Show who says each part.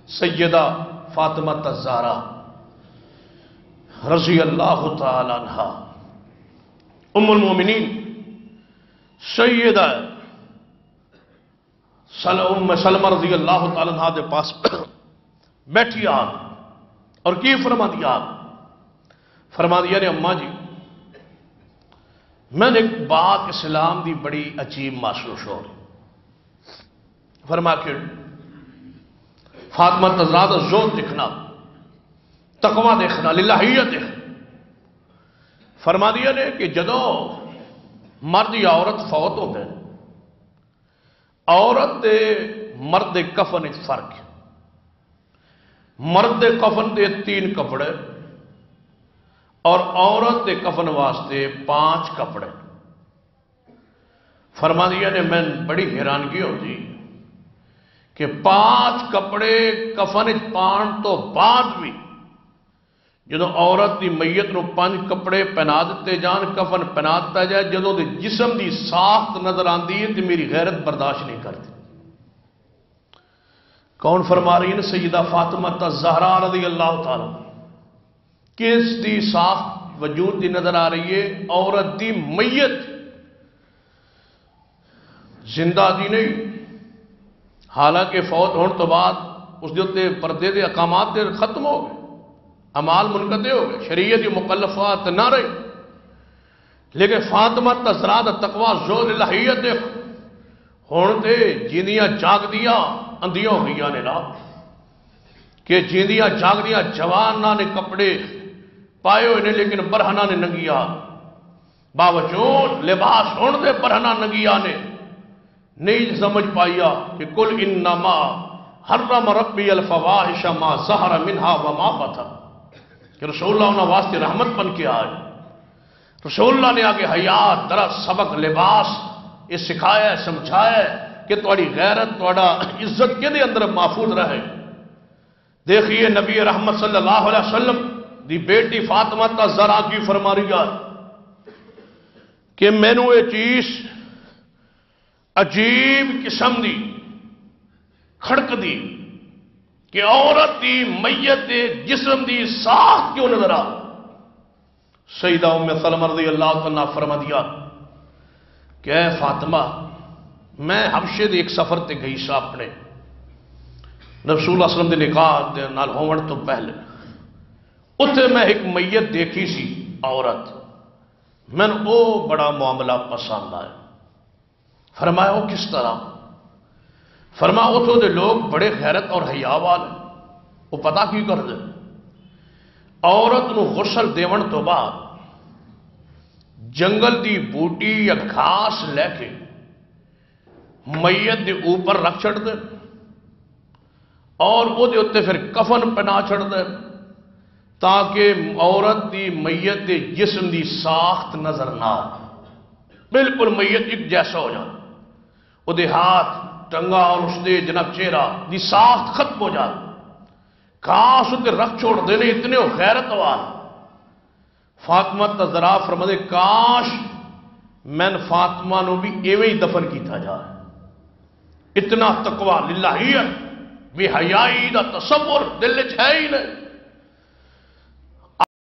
Speaker 1: سیدہ فاطمہ الزہرا رضی اللہ تعالی عنہ ام المومنین سیدہ ام سلمہ رضی اللہ تعالی عنہ دے پاس بیٹھی آپ اور کی فرما دیا نے اماں جی میں نے ایک بات اسلام دی بڑی عجیب محسوس ہو رہی فرما کے فاطمہ الزہرا دا زہد دکھنا تقوی دیکھنا للہیت دیکھنا فرما دیا نے کہ جدو مرد یا عورت فوت ہو گئے عورت دے مرد کفن ایک فرق ہے مرد دے کفن دے 3 کپڑے اور عورت دے کفن واسطے 5 کپڑے فرما دیا نے میں بڑی حیرانگی ہوتی کہ 5 کپڑے کفن پان تو بعد بھی جدو عورت دی میت نو 5 کپڑے پہنا دیتے جان کفن پہنا دیتا جائے جدو دے جسم دی ساخت نظر آندی ہے تو میری غیرت برداشت نہیں کرتی کون فرما رہی ہے سیدہ فاطمہ الزہرا رضی اللہ تعالی کس دی ساخت وجود دی نظر آ رہی ہے عورت دی میت زندہ دی نہیں حالانکہ فوت ہونے تو بعد اس دے پردے دے اقامات دے ختم ہو گئے اعمال منقطع ہو گئے شریعت کی مکلفات نہ رہی لیکن فاطمہ الزہرا دا تقوی زہد الہیت دیکھ ہون تے جیندیاں جاگ دیا اندیاں ہو گئی نے لا کہ جیندیاں جاگ دیا جواناں نے کپڑے پائے ہوئے نے لیکن برہنہ نے ننگیا باوجود لباس ہون دے برہنہ ننگیا نے نہیں سمجھ پائیا کہ کل انما حرم ربی الفواحش ما ظہر منہا وما بطن کہ رسول اللہ انہوں واسطے رحمت بن کے آئے رسول اللہ نے آگے حیات درس سبق لباس یہ سکھایا ہے سمجھایا ہے کہ تھوڑی غیرت تھوڑا عزت کے دے اندر محفوظ رہے دیکھئے نبی رحمت صلی اللہ علیہ وسلم دی بیٹی فاطمہ الزہرا کی فرما رہی ہے کہ میں نے یہ چیز عجیب قسم دی کھڑک دی کہ عورت دی میت دی جسم دی ساخت کیوں نظر آ سیدہ ام سلمہ رضی اللہ تعالیٰ فرما دیا کہ اے فاطمہ میں حبشے دے ایک سفر تے گئی سا اپنے رسول اللہ صلی اللہ علیہ وسلم دے نکاح دے نال ہون تو پہلے اتھے میں ایک میت دیکھی سی عورت میں نے او بڑا معاملہ پسند آیا فرمایا وہ کس طرح فرمایا اتھو دے لوگ بڑے غیرت اور حیا والے وہ پتہ کی کر دے عورت نو غسل دیون تو بعد جنگل دی بوٹی یا گھاس لے کے میت دے اوپر رکھ چھڑ دے اور وہ دے اتے پھر کفن پہنا چھڑ دے تاکہ عورت دی میت دے جسم دی ساخت نظر نہ آئے بالکل میت ایک جیسا ہو جائے وہ دے ہاتھ ٹنگا اور اس دے جناب چہرہ دی ساخت ختم ہو جائے کاش اسے رکھ چھوڑ دینے اتنے ہو غیرت وال فاطمہ الزہرا فرماتے کاش میں فاطمہ نو بھی ایویں ہی دفن کیتا جائے اتنا تقوی للہیت بے حیائی دا تصور دل وچ ہے ہی نہیں